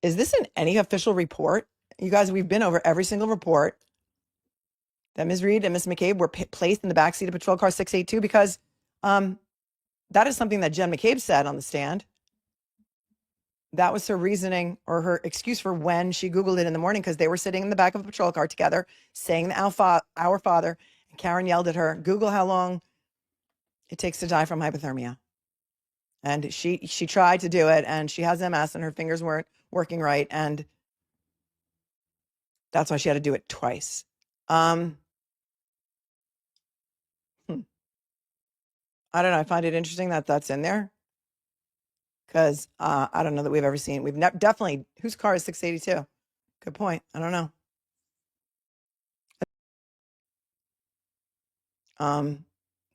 is this in any official report? You guys, we've been over every single report that Ms. Reed and Ms. McCabe were placed in the backseat of patrol car 682 because that is something that Jen McCabe said on the stand. That was her reasoning or her excuse for when she Googled it in the morning, because they were sitting in the back of a patrol car together saying Our Father. And Karen yelled at her, Google how long it takes to die from hypothermia. And she tried to do it, and she has MS and her fingers weren't working right. And that's why she had to do it twice. I don't know. I find it interesting that that's in there, because I don't know that we've ever seen. We've definitely, whose car is 682? Good point. I don't know.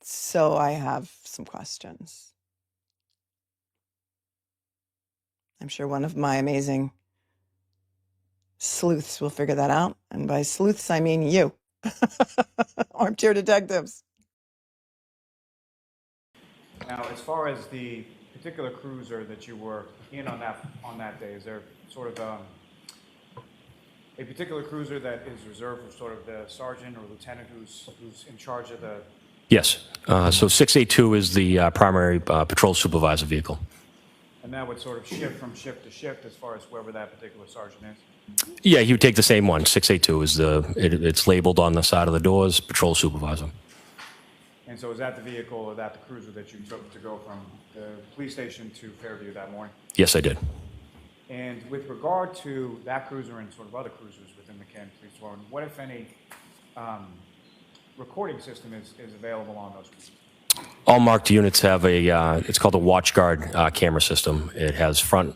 So I have some questions. I'm sure one of my amazing sleuths will figure that out. And by sleuths, I mean you. Armchair detectives. Now, as far as the particular cruiser that you were in on that day, is there sort of a particular cruiser that is reserved for sort of the sergeant or lieutenant who's in charge of the... Yes. So 682 is the primary patrol supervisor vehicle. And that would sort of shift from shift to shift as far as whoever that particular sergeant is? Yeah, he would take the same one. 682 is it's labeled on the side of the doors, patrol supervisor. And so is that the vehicle or that the cruiser that you took to go from the police station to Fairview that morning? Yes, I did. And with regard to that cruiser and sort of other cruisers within the Canton Police Department, what, if any, recording system is available on those cruisers? All marked units have it's called a WatchGuard camera system. It has front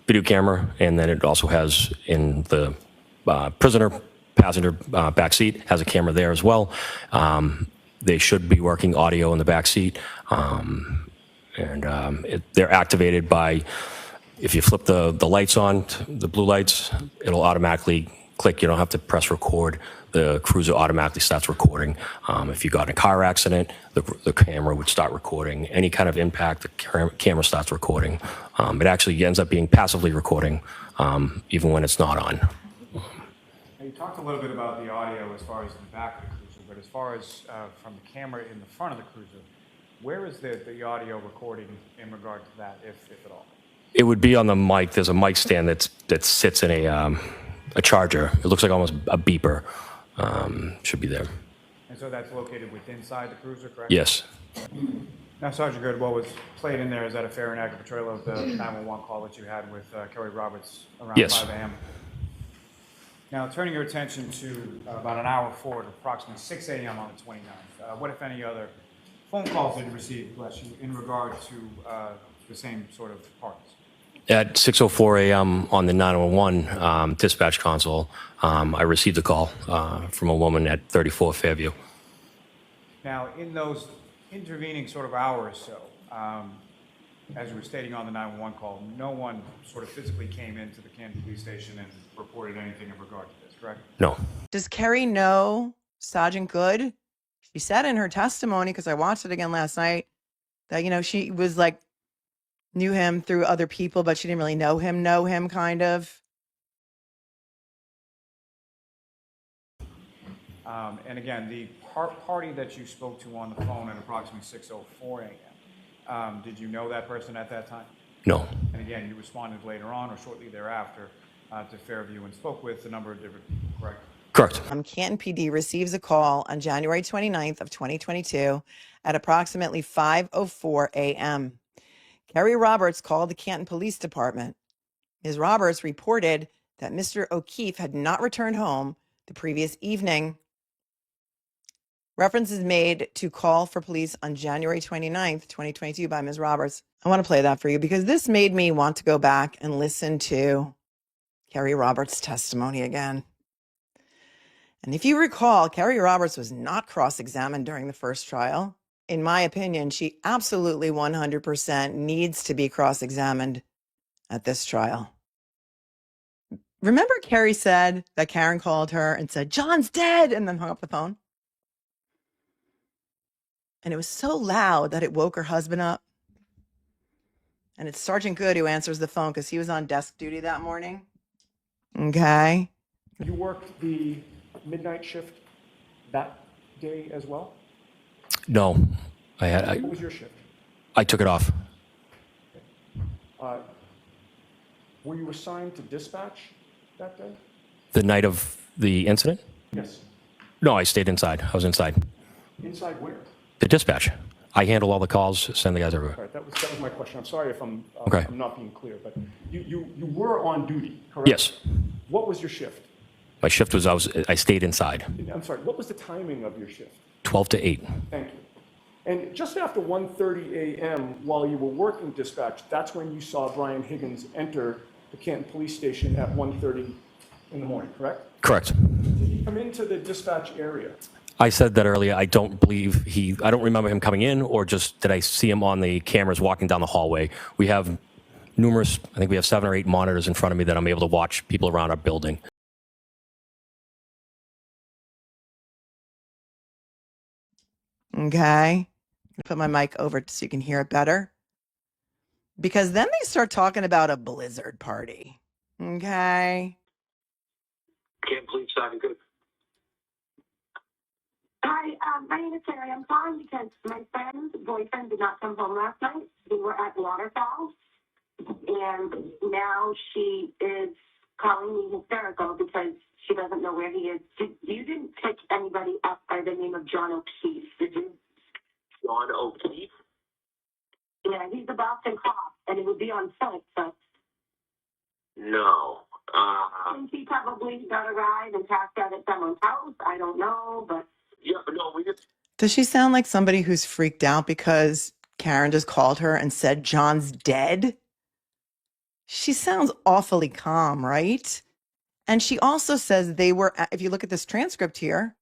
video camera, and then it also has in the prisoner passenger back seat, has a camera there as well. They should be working audio in the back seat, and they're activated by, if you flip the lights on, the blue lights, it'll automatically click. You don't have to press record. The cruiser automatically starts recording. If you got in a car accident, the camera would start recording. Any kind of impact, the camera starts recording. It actually ends up being passively recording, even when it's not on. Now, you talked a little bit about the audio as far as the back of the cruiser, but as far as from the camera in the front of the cruiser, where is the audio recording in regard to that, if at all? It would be on the mic. There's a mic stand that sits in a charger. It looks like almost a beeper. Should be there. And so that's located within inside the cruiser, correct? Yes. Now, Sergeant Goode, what was played in there, is that a fair and accurate portrayal of the 911 call that you had with Kerry Roberts around 5 a.m.? Now, turning your attention to about an hour forward, approximately 6 a.m. on the 29th, what, if any, other phone calls did you receive, bless you, in regard to the same sort of parties? At 6:04 a.m. on the 911 dispatch console, I received a call from a woman at 34 Fairview. Now, in those intervening sort of hour or so, as you were stating on the 911 call, no one sort of physically came into the Canton Police Station and reported anything in regard to this, correct? No. Does Kerry know Sergeant Goode? She said in her testimony, because I watched it again last night, that, you know, she was like, knew him through other people, but she didn't really know him kind of. And again, the party that you spoke to on the phone at approximately 6:04 a.m., did you know that person at that time? No. And again, you responded later on or shortly thereafter to Fairview and spoke with a number of different people, correct? Correct. Canton PD receives a call on January 29th of 2022 at approximately 5:04 a.m. Kerry Roberts called the Canton Police Department. Ms. Roberts reported that Mr. O'Keefe had not returned home the previous evening. Reference is made to call for police on January 29th, 2022 by Ms. Roberts. I want to play that for you because this made me want to go back and listen to Kerry Roberts' testimony again. And if you recall, Kerry Roberts was not cross-examined during the first trial. In my opinion, she absolutely 100% needs to be cross-examined at this trial. Remember Kerry said that Karen called her and said, "John's dead," and then hung up the phone? And it was so loud that it woke her husband up. And it's Sergeant Goode who answers the phone because he was on desk duty that morning. Okay. You worked the midnight shift that day as well? No, What was your shift? I took it off. Were you assigned to dispatch that day? The night of the incident? Yes. No, I stayed inside. I was inside. Inside where? The dispatch. I handle all the calls, send the guys everywhere. All right, that was my question. I'm sorry if I'm Okay. I'm not being clear, but you were on duty, correct? Yes. What was your shift? My shift was I stayed inside. I'm sorry, what was the timing of your shift? 12 to 8. Thank you. And just after 1:30 a.m., while you were working dispatch, that's when you saw Brian Higgins enter the Canton Police Station at 1:30 in the morning, correct? Correct. Did he come into the dispatch area? I said that earlier. I don't remember him coming in, or just did I see him on the cameras walking down the hallway. We have I think we have 7 or 8 monitors in front of me that I'm able to watch people around our building. Okay. Put my mic over so you can hear it better. Because then they start talking about a blizzard party. Okay. Can't believe Sergeant Goode. Hi, my name is Carrie. I'm calling because my friend's boyfriend did not come home last night. We were at Waterfall, and now she is calling me hysterical because she doesn't know where he is. You didn't pick anybody up by the name of John O'Keefe, did you? John O'Keefe? Yeah, he's the Boston cop, and it would be on foot, so No. I think he probably got a ride and passed out at someone's house. I don't know, but... Yeah, but no, we just... Does she sound like somebody who's freaked out because Karen just called her and said John's dead? She sounds awfully calm, right? And she also says they were, if you look at this transcript here,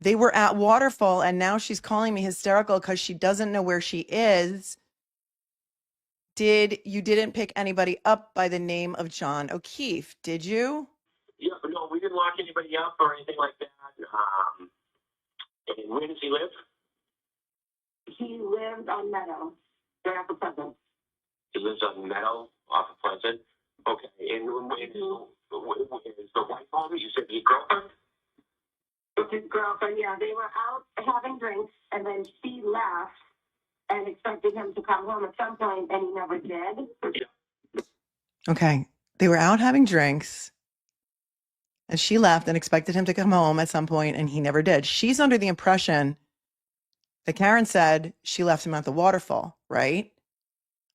they were at Waterfall, and now she's calling me hysterical because she doesn't know where she is. You didn't pick anybody up by the name of John O'Keefe, did you? Yeah, but no, we didn't lock anybody up or anything like that. And where does he live? He lives on Meadow, right off of Pleasant. He lives on Meadow, off of Pleasant. Okay, and is the wife home? You said his girlfriend? With his girlfriend, yeah. They were out having drinks, and then she left and expected him to come home at some point, and he never did. Yeah. Okay. They were out having drinks, and she left and expected him to come home at some point, and he never did. She's under the impression that Karen said she left him at the Waterfall, right?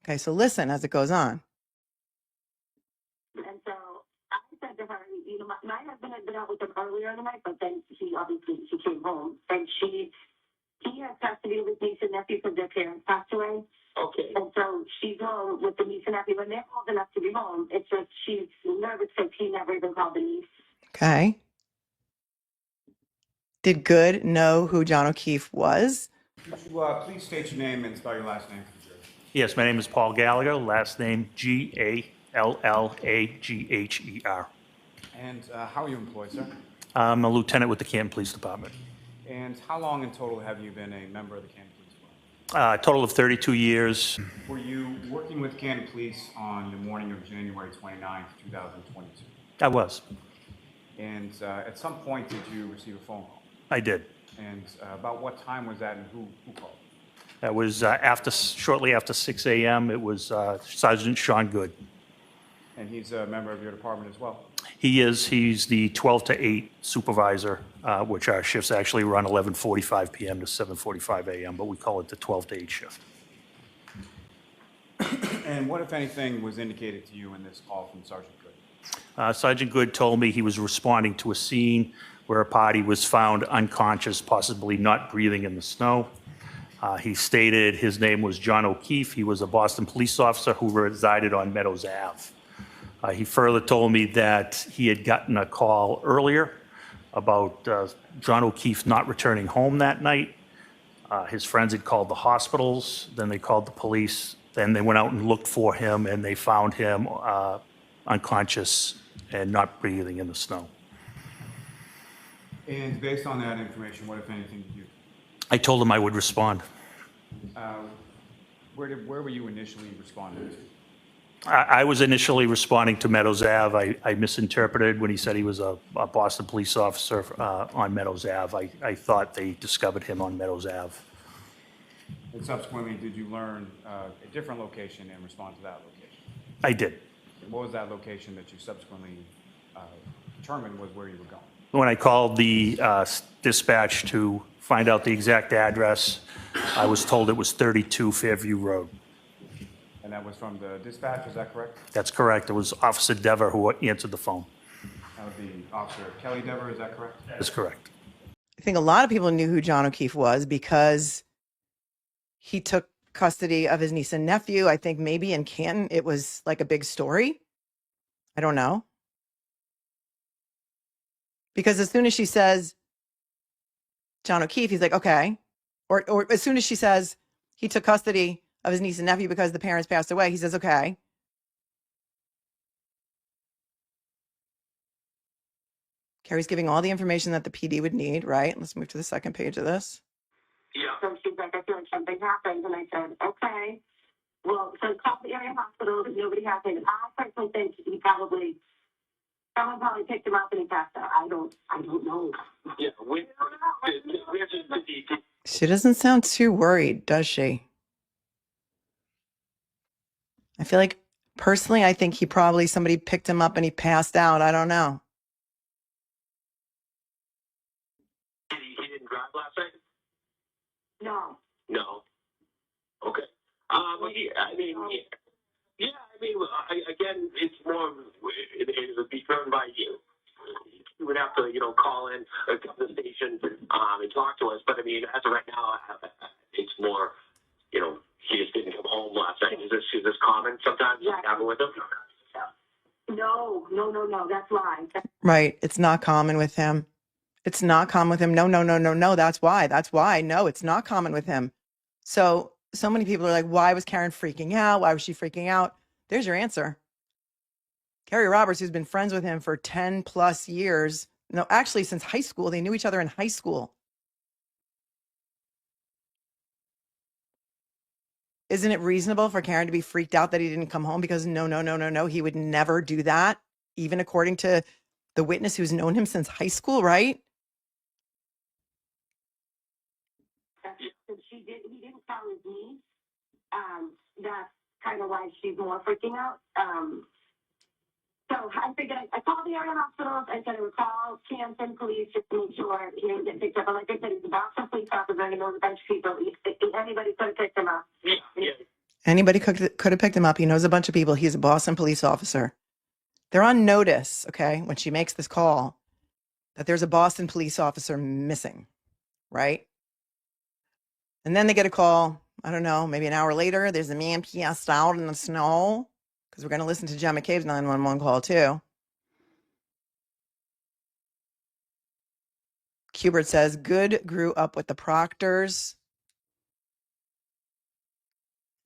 Okay, so listen as it goes on. And so I said to her, you know, my husband had been out with him earlier in the night, but then she came home, and he has custody of his niece and nephew because their parents passed away. Okay. And so she's home with the niece and nephew, and they're old enough to be home. It's just she's nervous because he never even called the niece. Okay. Did Goode know who John O'Keefe was? Could you please state your name and spell your last name for the jury? Yes, my name is Paul Gallagher, last name Gallagher. And how are you employed, sir? I'm a lieutenant with the Canton Police Department. And how long in total have you been a member of the Canton Police Department? A total of 32 years. Were you working with Canton Police on the morning of January 29th, 2022? I was. And at some point, did you receive a phone call? I did. And about what time was that, and who called? That was shortly after 6 a.m. It was Sergeant Sean Goode. And he's a member of your department as well? He is. He's the 12 to 8 supervisor, which our shifts actually run 11:45 p.m. to 7:45 a.m., but we call it the 12 to 8 shift. And what, if anything, was indicated to you in this call from Sergeant Goode? Sergeant Goode told me he was responding to a scene where a party was found unconscious, possibly not breathing in the snow. He stated his name was John O'Keefe. He was a Boston police officer who resided on Meadows Ave. He further told me that he had gotten a call earlier about John O'Keefe not returning home that night. His friends had called the hospitals, then they called the police, then they went out and looked for him, and they found him unconscious and not breathing in the snow. And based on that information, what, if anything, did you? I told him I would respond. Where were you initially responding to? I was initially responding to Meadows Ave. I misinterpreted when he said he was a Boston police officer on Meadows Ave. I thought they discovered him on Meadows Ave. And subsequently, did you learn a different location and respond to that location? I did. What was that location that you subsequently determined was where you were going? When I called the dispatch to find out the exact address, I was told it was 32 Fairview Road. And that was from the dispatch, is that correct? That's correct. It was Officer Dever who answered the phone. That would be Officer Kelly Dever, is that correct? That's correct. I think a lot of people knew who John O'Keefe was because he took custody of his niece and nephew. I think maybe in Canton, it was like a big story. I don't know. Because as soon as she says John O'Keefe, he's like, okay. Or as soon as she says he took custody of his niece and nephew because the parents passed away, he says, okay. Carrie's giving all the information that the PD would need, right? Let's move to the second page of this. Yeah. So she's like, I feel like something happened. And I said, okay. Well, so call the area hospital. Nobody happened. I personally think someone probably picked him up and he passed out. I don't know. Yeah, She doesn't sound too worried, does she? I feel like, personally, I think somebody picked him up and he passed out. I don't know. he didn't drive last night? No. No. Okay. Again, it's more, it would be driven by you. You would have to, call in, come to the station, and talk to us. But as of right now, it's more, he just didn't come home last night. Is this common sometimes? Yeah. Happen with him? No. That's why. Right. It's not common with him. It's not common with him. No. That's why. No, it's not common with him. So many people are like, why was Karen freaking out? Why was she freaking out? There's your answer. Carrie Roberts, who's been friends with him for 10 plus years. No, actually since high school. They knew each other in high school. Isn't it reasonable for Karen to be freaked out that he didn't come home? Because no. He would never do that. Even according to the witness who's known him since high school, right? He didn't call his niece. That's kind of why she's more freaking out. So I figured I called the area hospitals. I said I would call Canton police just to make sure he didn't get picked up. But like I said, he's a Boston police officer and he knows a bunch of people. Anybody could have picked him up. Yeah. Anybody could have picked him up. He knows a bunch of people. He's a Boston police officer. They're on notice, okay, when she makes this call, that there's a Boston police officer missing, right? And then they get a call, I don't know, maybe an hour later, there's a man passed out in the snow, because we're going to listen to Jen McCabe's 911 call too. Kubert says, Goode grew up with the Proctors.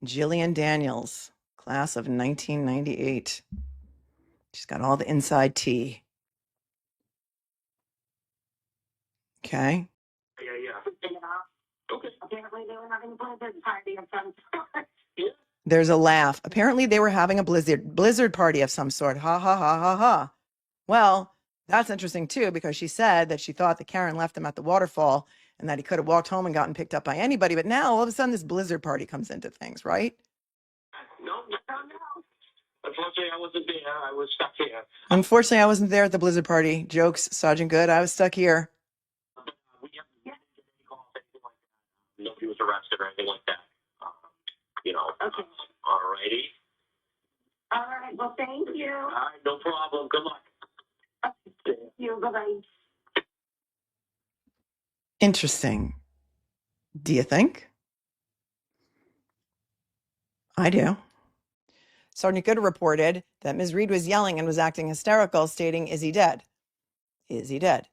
Jillian Daniels, class of 1998. She's got all the inside tea. Okay. Yeah. Okay. Apparently they were having a blizzard party of some sort. There's a laugh. Apparently they were having a blizzard party of some sort. Ha ha ha ha ha. Well, that's interesting too, because she said that she thought that Karen left him at the waterfall and that he could have walked home and gotten picked up by anybody. But now all of a sudden this blizzard party comes into things, right? No. Unfortunately, I wasn't there. I was stuck here. Unfortunately, I wasn't there at the blizzard party. Jokes, Sergeant Goode. I was stuck here. We haven't had any calls, anything like that. Nobody was arrested or anything like that. Okay. All righty. All right. Well, thank you. All right, no problem. Good luck. Thank you. Bye-bye. Interesting. Do you think? I do. Sergeant Goode reported that Ms. Reed was yelling and was acting hysterical, stating, "Is he dead? Is he dead?"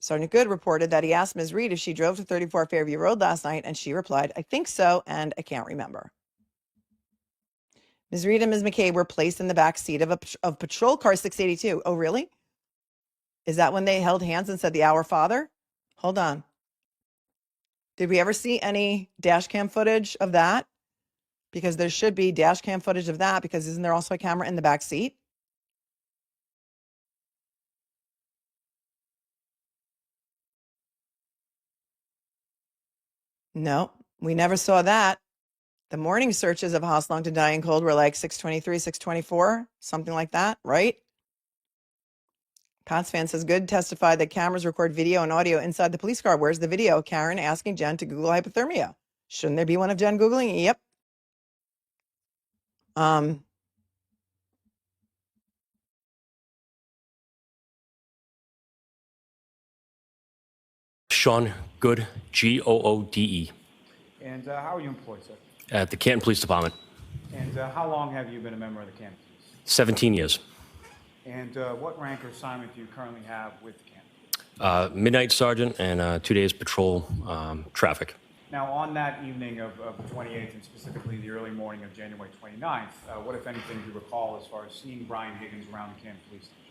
Sergeant Goode reported that he asked Ms. Reed if she drove to 34 Fairview Road last night, and she replied, "I think so, and I can't remember." Ms. Reed and Ms. McCabe were placed in the back seat of patrol car 682. Oh, really? Is that when they held hands and said the Our Father? Hold on. Did we ever see any dash cam footage of that? Because there should be dash cam footage of that, because isn't there also a camera in the back seat? No, we never saw that. The morning searches of House Long to Dying Cold were like 623, 624, something like that, right? Pats fan says, Good testified that cameras record video and audio inside the police car. Where's the video? Karen asking Jen to Google hypothermia. Shouldn't there be one of Jen Googling? Yep. Sean Goode, Goode, And how are you employed, sir? at the Canton Police Department. And how long have you been a member of the Canton Police? 17 years. And what rank or assignment do you currently have with the Canton Police? Midnight sergeant and 2 days patrol traffic. Now, on that evening of the 28th, and specifically the early morning of January 29th, what, if anything, do you recall as far as seeing Brian Higgins around the Canton Police Station?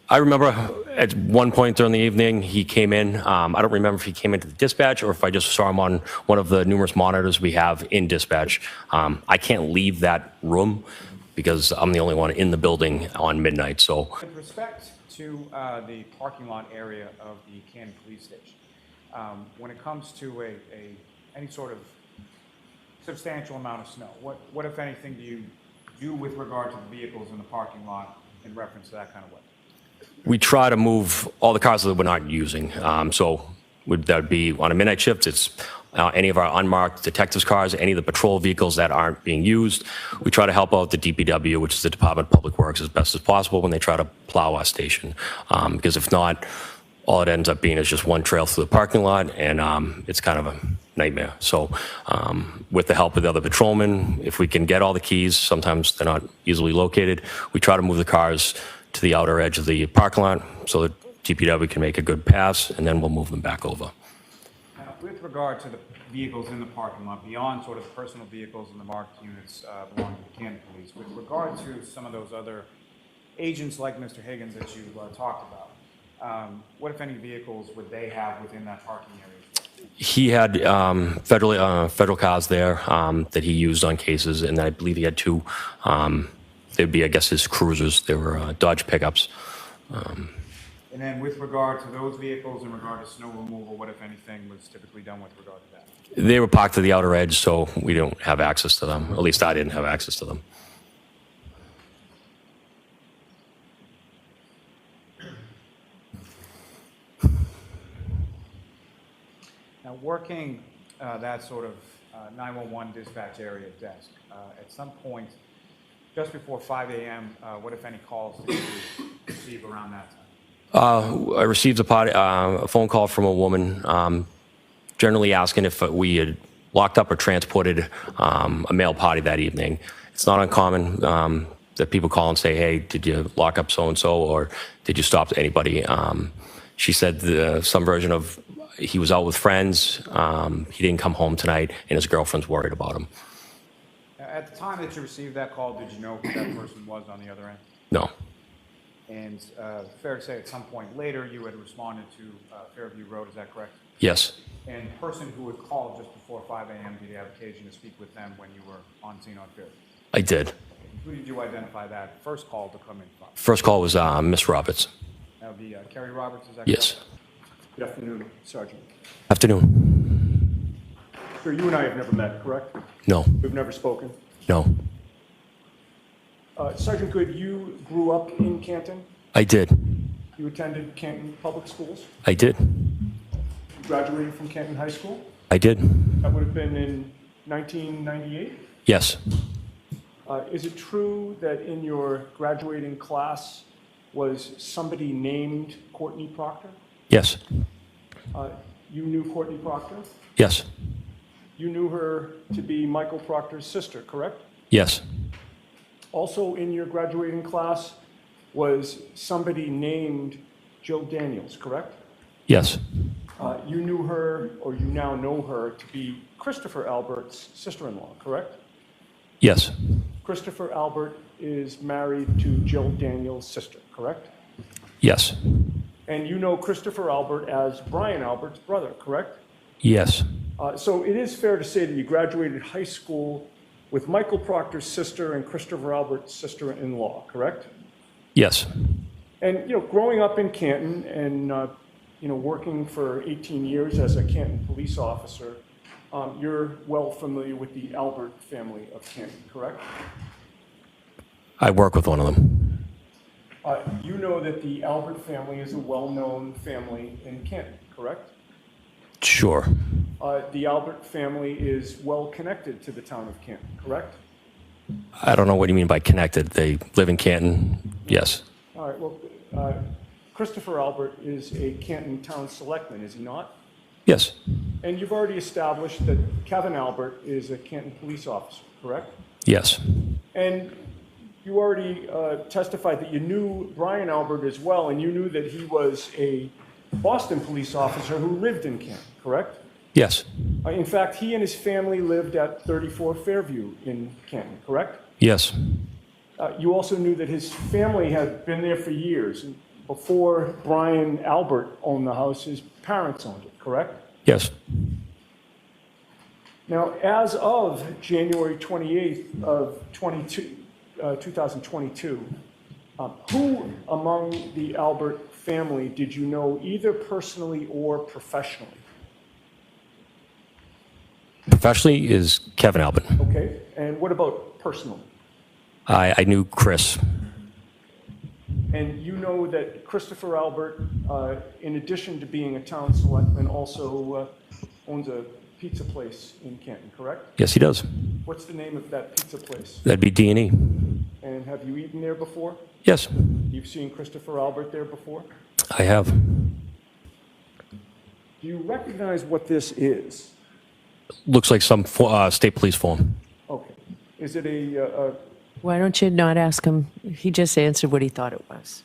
I remember at one point during the evening, he came in. I don't remember if he came into the dispatch or if I just saw him on one of the numerous monitors we have in dispatch. I can't leave that room because I'm the only one in the building on midnight. So, With respect to the parking lot area of the Canton Police Station, when it comes to any sort of substantial amount of snow, what if anything do you do with regard to the vehicles in the parking lot in reference to that kind of weather? we try to move all the cars that we're not using. So that would be on a midnight shift, it's any of our unmarked detectives cars, any of the patrol vehicles that aren't being used. We try to help out the DPW, which is the Department of Public Works, as best as possible when they try to plow our station. Because if not, all it ends up being is just one trail through the parking lot, and it's kind of a nightmare. So with the help of the other patrolmen, if we can get all the keys, sometimes they're not easily located, we try to move the cars to the outer edge of the parking lot so that DPW can make a good pass, and then we'll move them back over. Now, with regard to the vehicles in the parking lot, beyond sort of personal vehicles and the marked units belonging to the Canton Police, with regard to some of those other agents like Mr. Higgins that you talked about, what, if any, vehicles would they have within that parking area? He had federal cars there that he used on cases, and I believe he had two. They'd be, I guess, his cruisers. They were Dodge pickups. And then with regard to those vehicles, in regard to snow removal, what, if anything, was typically done with regard to that? They were parked to the outer edge, so we don't have access to them. At least I didn't have access to them. Now, working that sort of 911 dispatch area desk, at some point, just before 5 a.m., what, if any, calls did you receive around that time? I received a phone call from a woman generally asking if we had locked up or transported a male potty that evening. It's not uncommon that people call and say, hey, did you lock up so-and-so, or did you stop anybody? She said some version of he was out with friends, he didn't come home tonight, and his girlfriend's worried about him. At the time that you received that call, did you know who that person was on the other end? No. And fair to say at some point later you had responded to Fairview Road, is that correct? Yes. And the person who had called just before 5 a.m., did you have occasion to speak with them when you were on scene on Fairview? I did. Who did you identify that first call to come in from? First call was Miss Roberts. That would be Carrie Roberts, is that Yes. correct? Good afternoon, Sergeant. Afternoon. Sir, you and I have never met, correct? No. We've never spoken. No. Sergeant Goode, you grew up in Canton? I did. You attended Canton Public Schools? I did. You graduated from Canton High School? I did. That would have been in 1998? Yes. Is it true that in your graduating class was somebody named Courtney Proctor? Yes. You knew Courtney Proctor? Yes. You knew her to be Michael Proctor's sister, correct? Yes. Also in your graduating class was somebody named Jill Daniels, correct? Yes. You knew her, or you now know her, to be Christopher Albert's sister-in-law, correct? Yes. Christopher Albert is married to Jill Daniels' sister, correct? Yes. And you know Christopher Albert as Brian Albert's brother, correct? Yes. So it is fair to say that you graduated high school with Michael Proctor's sister and Christopher Albert's sister-in-law, correct? Yes. And, growing up in Canton and, working for 18 years as a Canton police officer, you're well familiar with the Albert family of Canton, correct? I work with one of them. You know that the Albert family is a well-known family in Canton, correct? Sure. The Albert family is well connected to the town of Canton, correct? I don't know what you mean by connected. They live in Canton. Yes. All right, well, Christopher Albert is a Canton town selectman, is he not? Yes. And you've already established that Kevin Albert is a Canton police officer, correct? Yes. And you already testified that you knew Brian Albert as well, and you knew that he was a Boston police officer who lived in Canton, correct? Yes. In fact, he and his family lived at 34 Fairview in Canton, correct? Yes. You also knew that his family had been there for years. Before Brian Albert owned the house, his parents owned it, correct? Yes. Now, as of January 28th of 2022, who among the Albert family did you know either personally or professionally? Professionally is Kevin Albert. Okay, and what about personally? I knew Chris. And you know that Christopher Albert, in addition to being a town selectman, also owns a pizza place in Canton, correct? Yes, he does. What's the name of that pizza place? That'd be D&E. And have you eaten there before? Yes, You've seen Christopher Albert there before? I have. Do you recognize what this is? Looks like some state police form. Okay. Is it a Why don't you not ask him? He just answered what he thought it was.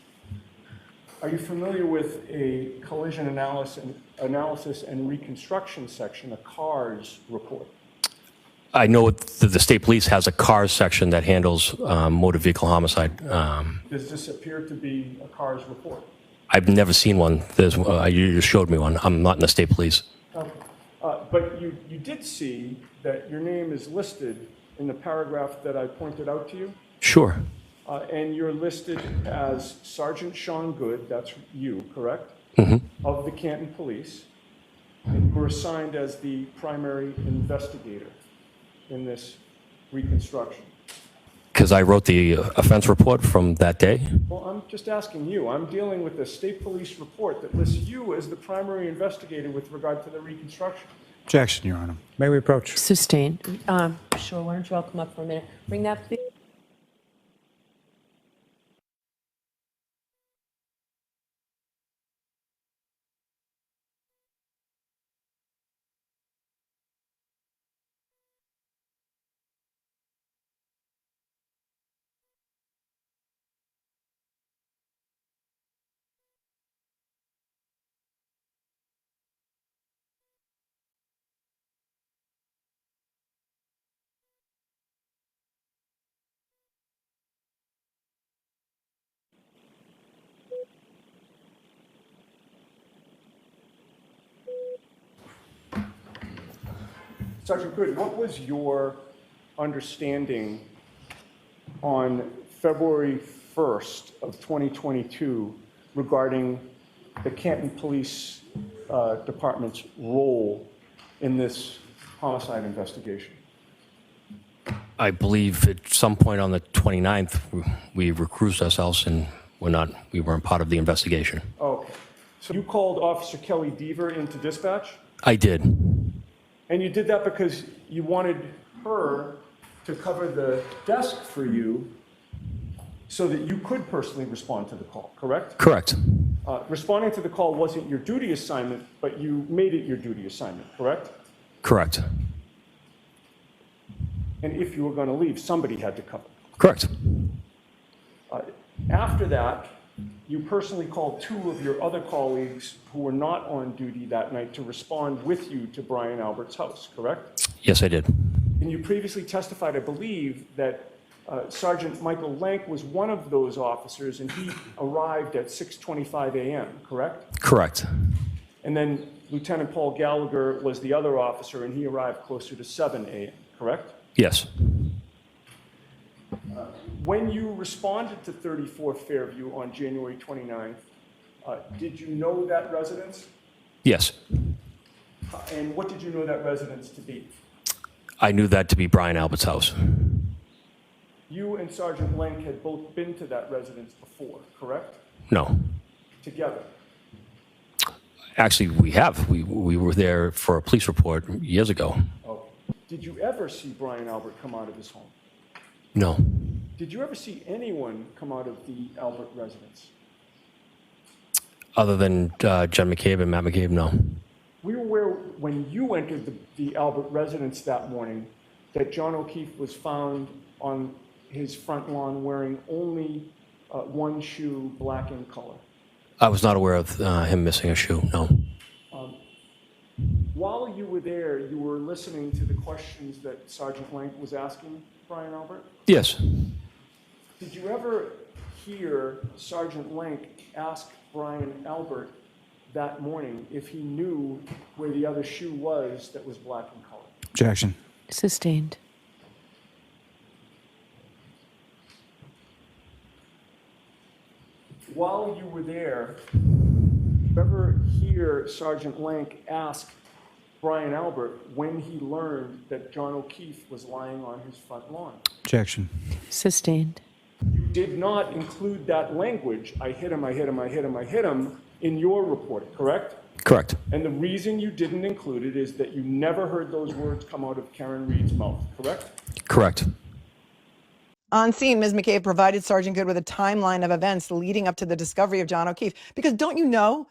are you familiar with a collision analysis and reconstruction section, a CARS report? I know the state police has a cars section that handles motor vehicle homicide. Does this appear to be a CARS report? I've never seen one. You just showed me one. I'm not in the state police. Okay. But you did see that your name is listed in the paragraph that I pointed out to you? Sure. And you're listed as Sergeant Sean Goode, that's you, correct? Of the Canton Police. And you were assigned as the primary investigator in this reconstruction. Because I wrote the offense report from that day. Well, I'm just asking you. I'm dealing with a state police report that lists you as the primary investigator with regard to the reconstruction. Objection, Your Honor. May we approach? Sustained. Sure, why don't you all come up for a minute? Bring that, please. Sergeant Goode, what was your understanding on February 1st of 2022 regarding the Canton Police Department's role in this homicide investigation? I believe at some point on the 29th, we recused ourselves and we weren't part of the investigation. Okay. So you called Officer Kelly Deaver into dispatch? I did. And you did that because you wanted her to cover the desk for you so that you could personally respond to the call, correct? Correct. Responding to the call wasn't your duty assignment, but you made it your duty assignment, correct? Correct. And if you were going to leave, somebody had to cover. Correct. After that, you personally called two of your other colleagues who were not on duty that night to respond with you to Brian Albert's house, correct? Yes, I did. And you previously testified, I believe, that Sergeant Michael Lank was one of those officers, and he arrived at 6:25 a.m., correct? Correct. And then Lieutenant Paul Gallagher was the other officer, and he arrived closer to 7 a.m., correct? Yes. When you responded to 34 Fairview on January 29th, did you know that residence? Yes. And what did you know that residence to be? I knew that to be Brian Albert's house. You and Sergeant Lank had both been to that residence before, correct? No. Together. Actually, we have. We were there for a police report years ago. Oh. Did you ever see Brian Albert come out of his home? No. Did you ever see anyone come out of the Albert residence? Other than Jen McCabe and Matt McCabe, no. We were aware when you entered the Albert residence that morning that John O'Keefe was found on his front lawn wearing only one shoe, black in color. I was not aware of him missing a shoe, no. While you were there, you were listening to the questions that Sergeant Lank was asking Brian Albert? Yes. Did you ever hear Sergeant Lank ask Brian Albert that morning if he knew where the other shoe was that was black in color? Objection. Sustained. While you were there, did you ever hear Sergeant Lank ask Brian Albert when he learned that John O'Keefe was lying on his front lawn? Objection. Sustained. You did not include that language, I hit him, I hit him, I hit him, I hit him, in your report, correct? Correct. And the reason you didn't include it is that you never heard those words come out of Karen Reed's mouth, correct? Correct. On scene, Ms. McCabe provided Sergeant Goode with a timeline of events leading up to the discovery of John O'Keefe. Because don't you know,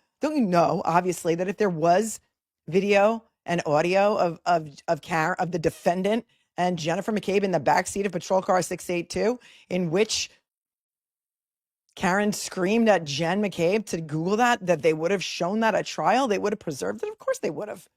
obviously, that if there was video and audio of Karen, of the defendant and Jennifer McCabe in the backseat of patrol car 682, in which Karen screamed at Jen McCabe to Google that they would have shown that at trial, they would have preserved it? Of course they would have.